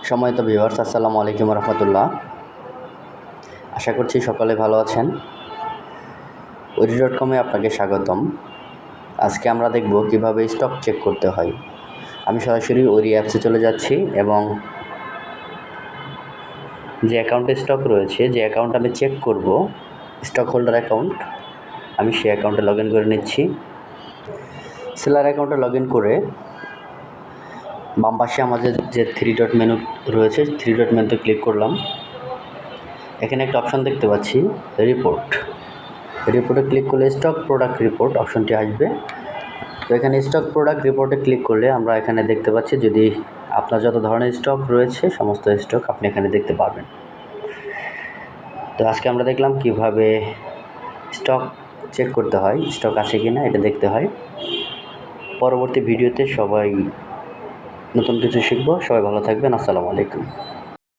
সম্মানিত ভিউয়ার্স, আসসালামু আলাইকুম রহমতুল্লাহ। আশা করছি সকলে ভালো আছেন। ওরি.কমে আপনাকে স্বাগতম। আজকে আমরা দেখব কিভাবে স্টক চেক করতে হয়। আমি সরাসরি ওরি অ্যাপসে চলে যাচ্ছি এবং যে অ্যাকাউন্টে স্টক রয়েছে, যে অ্যাকাউন্ট আমি চেক করব, স্টক হোল্ডার অ্যাকাউন্ট, আমি সেই অ্যাকাউন্টে লগ ইন করে নিচ্ছি। সেলার অ্যাকাউন্টে লগ ইন করে বাম পাশে আমাদের যে 3 ডট মেনু রয়েছে, 3 ডট মেনুতে ক্লিক করলাম। এখানে একটা অপশন দেখতে পাচ্ছি, রিপোর্টে ক্লিক করলে স্টক প্রোডাক্ট রিপোর্ট অপশনটি আসবে। তো এখানে স্টক প্রোডাক্ট রিপোর্টে ক্লিক করলে আমরা এখানে দেখতে পাচ্ছি যদি আপনার যত ধরনের স্টক রয়েছে সমস্ত স্টক আপনি এখানে দেখতে পারবেন। তো আজকে আমরা দেখলাম কিভাবে স্টক চেক করতে হয়, স্টক আছে কি না এটা দেখতে হয়। পরবর্তী ভিডিওতে সবাই নতুন কিছু শিখব। সবাই ভালো থাকবেন। আসসালামু আলাইকুম।